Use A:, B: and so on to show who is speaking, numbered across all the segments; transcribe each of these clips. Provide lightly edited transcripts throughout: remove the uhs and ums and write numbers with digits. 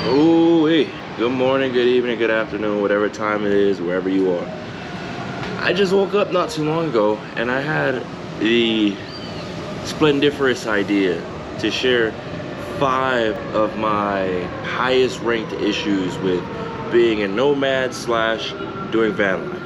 A: Ooh, hey. Good morning, good evening, good afternoon, whatever time it is, wherever you are. I just woke up not too long ago and I had the splendiferous idea to share 5 of my highest ranked issues with being a nomad slash doing van life.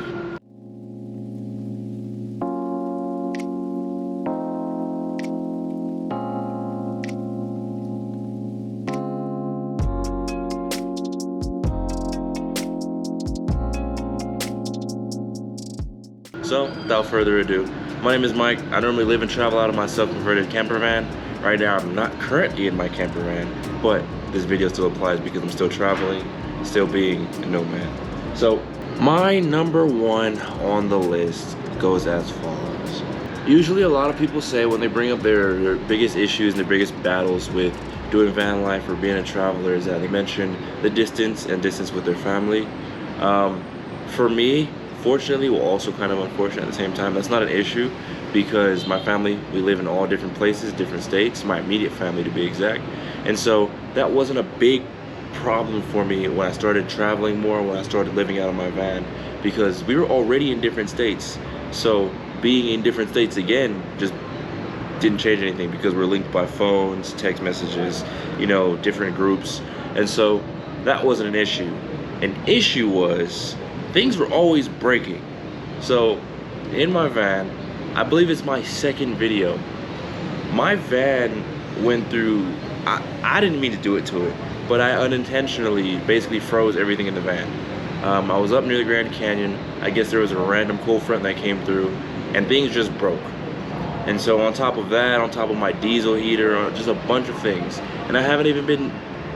A: So, without further ado, my name is Mike. I normally live and travel out of my self-converted camper van. Right now, I'm not currently in my camper van, but this video still applies because I'm still traveling, still being a nomad. So, my number 1 on the list goes as follows. Usually, a lot of people say when they bring up their biggest issues and their biggest battles with doing van life or being a traveler is that they mention the distance and distance with their family. For me, fortunately, well, also kind of unfortunate at the same time, that's not an issue because my family, we live in all different places, different states, my immediate family to be exact. And so that wasn't a big problem for me when I started traveling more, when I started living out of my van, because we were already in different states. So being in different states again just didn't change anything because we're linked by phones, text messages, different groups. And so that wasn't an issue. An issue was things were always breaking. So in my van, I believe it's my second video, my van went through, I didn't mean to do it to it, but I unintentionally basically froze everything in the van. I was up near the Grand Canyon. I guess there was a random cold front that came through and things just broke. And so on top of that, on top of my diesel heater, just a bunch of things. And I haven't even been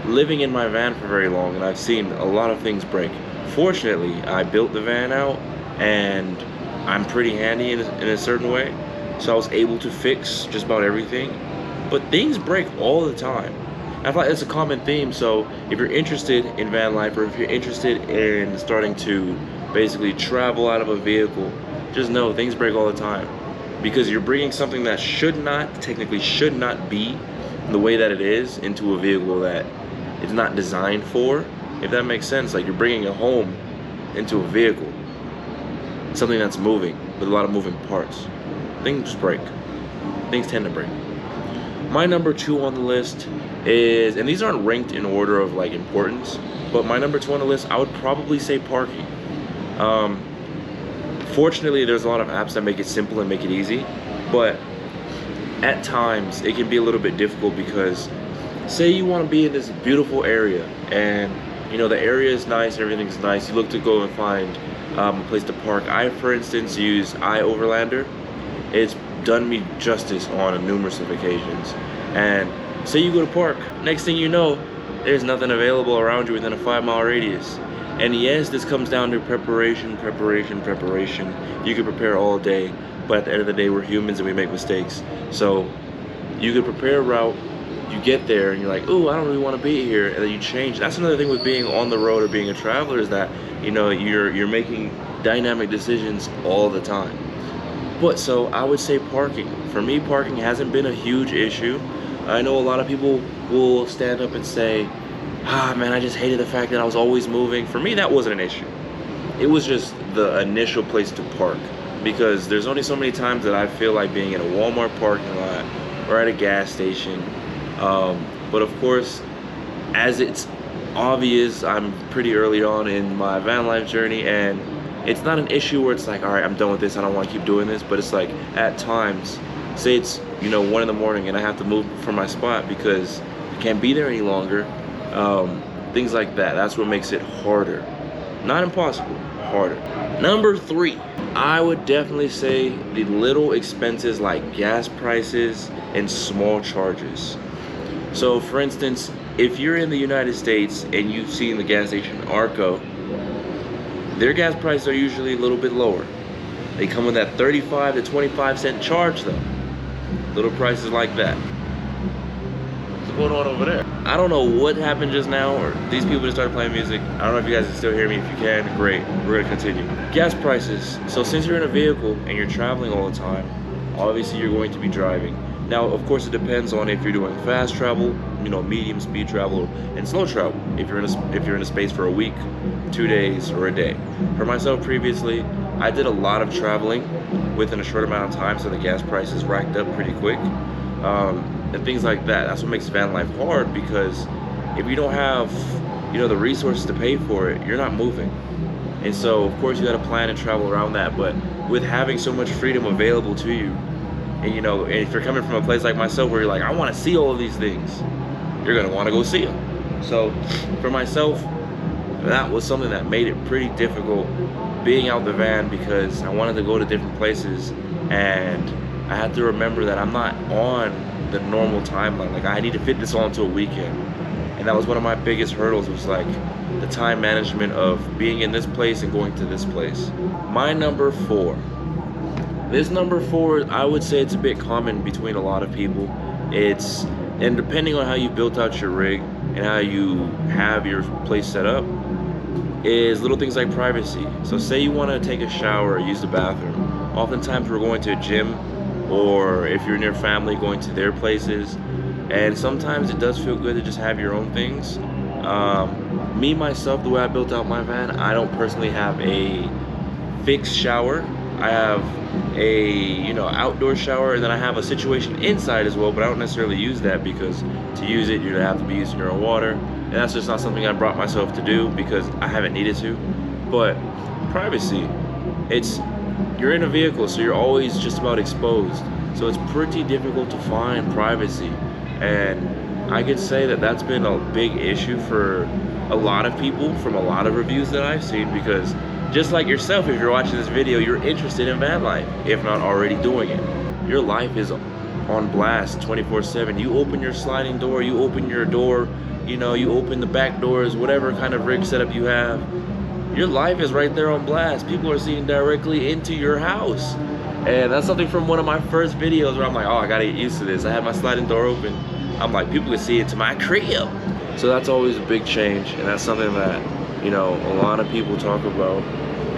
A: living in my van for very long and I've seen a lot of things break. Fortunately, I built the van out and I'm pretty handy in a certain way. So I was able to fix just about everything. But things break all the time. I feel like it's a common theme. So if you're interested in van life or if you're interested in starting to basically travel out of a vehicle, just know things break all the time. Because you're bringing something that technically should not be the way that it is into a vehicle that it's not designed for. If that makes sense, like you're bringing a home into a vehicle, something that's moving with a lot of moving parts. Things break. Things tend to break. My number 2 on the list is, and these aren't ranked in order of like importance, but my number 2 on the list, I would probably say parking. Fortunately, there's a lot of apps that make it simple and make it easy, but at times it can be a little bit difficult because say you want to be in this beautiful area and the area is nice, everything's nice. You look to go and find a place to park. I, for instance, use iOverlander. It's done me justice on numerous of occasions. And say you go to park, next thing you know, there's nothing available around you within a 5-mile radius. And yes, this comes down to preparation. You can prepare all day, but at the end of the day, we're humans and we make mistakes. So you could prepare a route, you get there and you're like, oh, I don't really want to be here, and then you change. That's another thing with being on the road or being a traveler is that you're making dynamic decisions all the time. But so I would say parking. For me, parking hasn't been a huge issue. I know a lot of people will stand up and say, man, I just hated the fact that I was always moving. For me, that wasn't an issue. It was just the initial place to park, because there's only so many times that I feel like being in a Walmart parking lot or at a gas station. But of course, as it's obvious, I'm pretty early on in my van life journey, and it's not an issue where it's like, all right, I'm done with this, I don't want to keep doing this. But it's like at times, say it's 1 in the morning and I have to move from my spot because I can't be there any longer. Things like that. That's what makes it harder. Not impossible, harder. Number 3, I would definitely say the little expenses like gas prices and small charges. So for instance, if you're in the United States and you've seen the gas station Arco, their gas prices are usually a little bit lower. They come with that 35 to 25 cent charge though. Little prices like that. What's going on over there? I don't know what happened just now, or these people just started playing music. I don't know if you guys can still hear me. If you can, great. We're gonna continue. Gas prices. So since you're in a vehicle and you're traveling all the time, obviously you're going to be driving. Now, of course, it depends on if you're doing fast travel, you know, medium speed travel, and slow travel. If you're in a space for a week, 2 days, or a day. For myself, previously, I did a lot of traveling within a short amount of time, so the gas prices racked up pretty quick, and things like that. That's what makes van life hard, because if you don't have, you know, the resources to pay for it, you're not moving. And so, of course, you got to plan and travel around that. But with having so much freedom available to you, and you know, if you're coming from a place like myself where you're like, I want to see all of these things, you're gonna want to go see them. So for myself, that was something that made it pretty difficult being out the van, because I wanted to go to different places, and I had to remember that I'm not on the normal timeline. Like, I need to fit this all into a weekend, and that was one of my biggest hurdles, was like the time management of being in this place and going to this place. My number 4. This number 4, I would say it's a bit common between a lot of people. And depending on how you built out your rig and how you have your place set up, is little things like privacy. So say you want to take a shower or use the bathroom. Oftentimes we're going to a gym, or if you're near family, going to their places. And sometimes it does feel good to just have your own things. Me, myself, the way I built out my van, I don't personally have a fixed shower. I have a, you know, outdoor shower, and then I have a situation inside as well, but I don't necessarily use that, because to use it you're gonna have to be using your own water, and that's just not something I brought myself to do because I haven't needed to. But privacy, you're in a vehicle, so you're always just about exposed, so it's pretty difficult to find privacy. And I could say that that's been a big issue for a lot of people from a lot of reviews that I've seen, because just like yourself, if you're watching this video, you're interested in van life, if not already doing it. Your life is on blast 24/7. You open your sliding door, you open your door, you know, you open the back doors, whatever kind of rig setup you have, your life is right there on blast. People are seeing directly into your house. And that's something from one of my first videos where I'm like, oh, I gotta get used to this. I had my sliding door open. I'm like, people can see into my crib. So that's always a big change, and that's something that, you know, a lot of people talk about,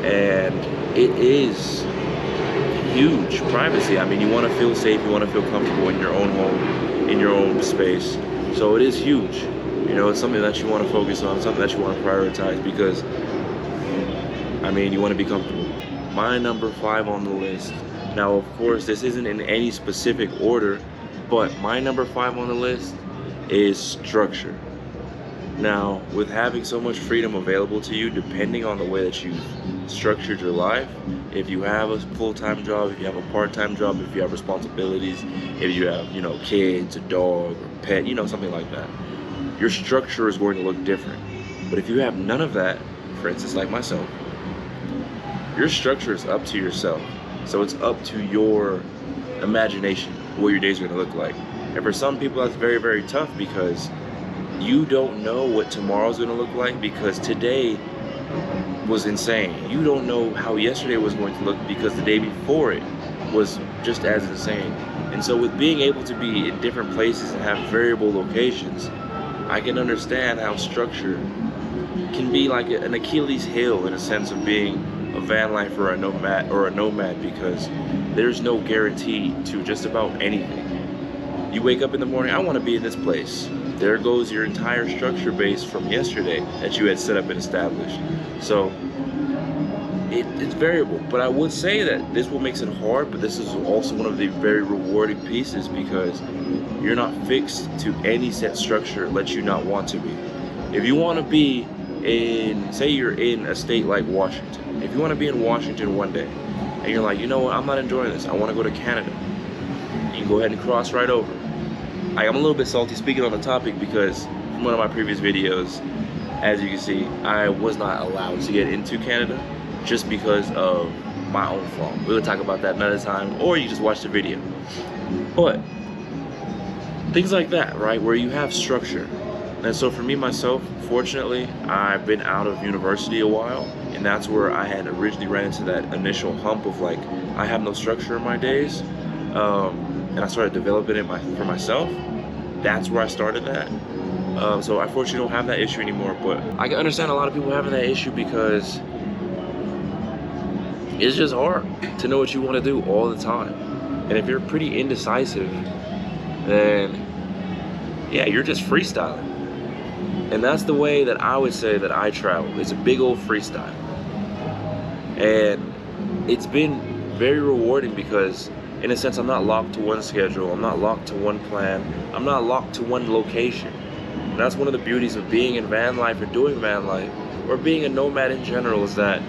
A: and it is huge. Privacy, I mean, you want to feel safe, you want to feel comfortable in your own home, in your own space. So it is huge. You know, it's something that you want to focus on, something that you want to prioritize, because I mean, you want to be comfortable. My number 5 on the list. Now, of course, this isn't in any specific order, but my number 5 on the list is structure. Now, with having so much freedom available to you, depending on the way that you've structured your life, if you have a full-time job, if you have a part-time job, if you have responsibilities, if you have, you know, kids, a dog, or pet, you know, something like that, your structure is going to look different. But if you have none of that, for instance, like myself, your structure is up to yourself. So it's up to your imagination what your days are going to look like. And for some people, that's very, very tough, because you don't know what tomorrow's going to look like, because today was insane. You don't know how yesterday was going to look, because the day before it was just as insane. And so with being able to be in different places and have variable locations, I can understand how structure can be like an Achilles heel in a sense of being a van life or a nomad, because there's no guarantee to just about anything. You wake up in the morning, I want to be in this place. There goes your entire structure base from yesterday that you had set up and established. So it's variable, but I would say that this what makes it hard, but this is also one of the very rewarding pieces, because you're not fixed to any set structure that you not want to be. If you want to be in, say you're in a state like Washington, if you want to be in Washington one day and you're like, you know what, I'm not enjoying this, I want to go to Canada, you can go ahead and cross right over. I'm a little bit salty speaking on the topic, because from one of my previous videos, as you can see, I was not allowed to get into Canada just because of my own fault. We'll talk about that another time, or you just watch the video. But things like that, right, where you have structure. And so for me, myself, fortunately, I've been out of university a while, and that's where I had originally ran into that initial hump of like, I have no structure in my days, and I started developing it for myself. That's where I started that. So I fortunately don't have that issue anymore, but I can understand a lot of people having that issue, because it's just hard to know what you want to do all the time. And if you're pretty indecisive, then yeah, you're just freestyling. And that's the way that I would say that I travel. It's a big old freestyle. And it's been very rewarding because in a sense, I'm not locked to one schedule. I'm not locked to one plan. I'm not locked to one location. And that's one of the beauties of being in van life or doing van life, or being a nomad in general, is that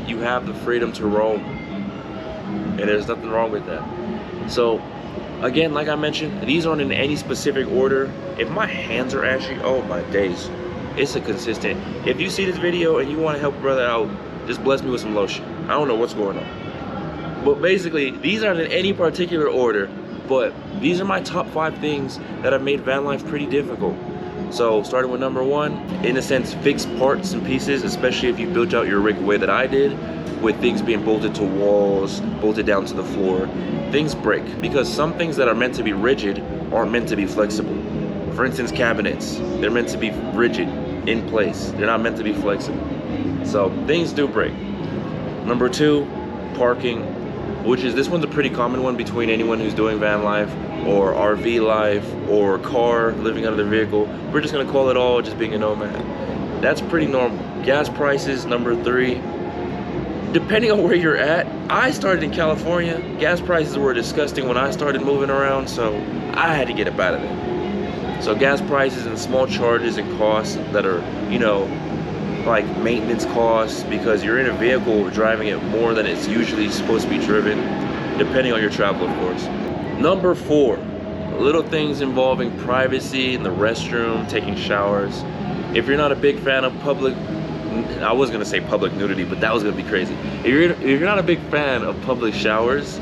A: you have the freedom to roam. And there's nothing wrong with that. So, again, like I mentioned, these aren't in any specific order. If my hands are ashy, oh my days. It's a consistent. If you see this video and you want to help a brother out, just bless me with some lotion. I don't know what's going on. But basically, these aren't in any particular order, but these are my top 5 things that have made van life pretty difficult. So starting with number 1, in a sense, fix parts and pieces, especially if you built out your rig the way that I did, with things being bolted to walls, bolted down to the floor. Things break, because some things that are meant to be rigid aren't meant to be flexible. For instance, cabinets, they're meant to be rigid, in place. They're not meant to be flexible. So things do break. Number 2, parking, which is, this one's a pretty common one between anyone who's doing van life or RV life or car, living out of their vehicle. We're just gonna call it all just being a nomad. That's pretty normal. Gas prices, number 3. Depending on where you're at, I started in California. Gas prices were disgusting when I started moving around, so I had to get up out of there. So gas prices and small charges and costs that are, you know, like maintenance costs, because you're in a vehicle driving it more than it's usually supposed to be driven, depending on your travel, of course. Number 4, little things involving privacy in the restroom, taking showers. If you're not a big fan of public, I was gonna say public nudity, but that was gonna be crazy. If you're not a big fan of public showers,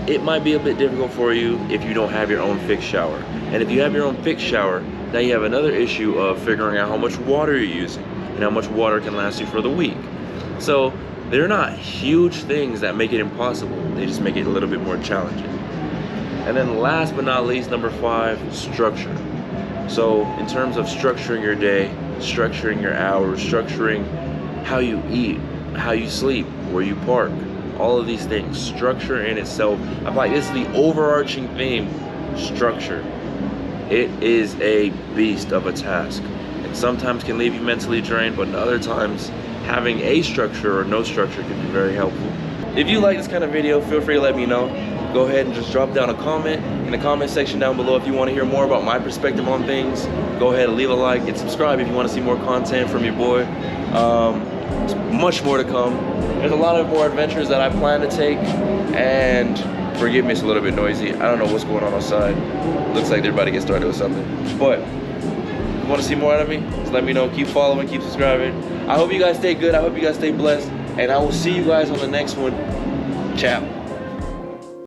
A: it might be a bit difficult for you if you don't have your own fixed shower. And if you have your own fixed shower, now you have another issue of figuring out how much water you're using and how much water can last you for the week. So they're not huge things that make it impossible. They just make it a little bit more challenging. And then last but not least, number 5, structure. So in terms of structuring your day, structuring your hours, structuring how you eat, how you sleep, where you park, all of these things, structure in itself. I'm like, this is the overarching theme, structure. It is a beast of a task. And sometimes can leave you mentally drained, but other times having a structure or no structure can be very helpful. If you like this kind of video, feel free to let me know. Go ahead and just drop down a comment in the comment section down below if you want to hear more about my perspective on things. Go ahead and leave a like and subscribe if you want to see more content from your boy. There's much more to come. There's a lot of more adventures that I plan to take, and forgive me, it's a little bit noisy. I don't know what's going on outside. Looks like they're about to get started with something. But if you want to see more out of me, just let me know. Keep following, keep subscribing. I hope you guys stay good. I hope you guys stay blessed. And I will see you guys on the next one. Ciao.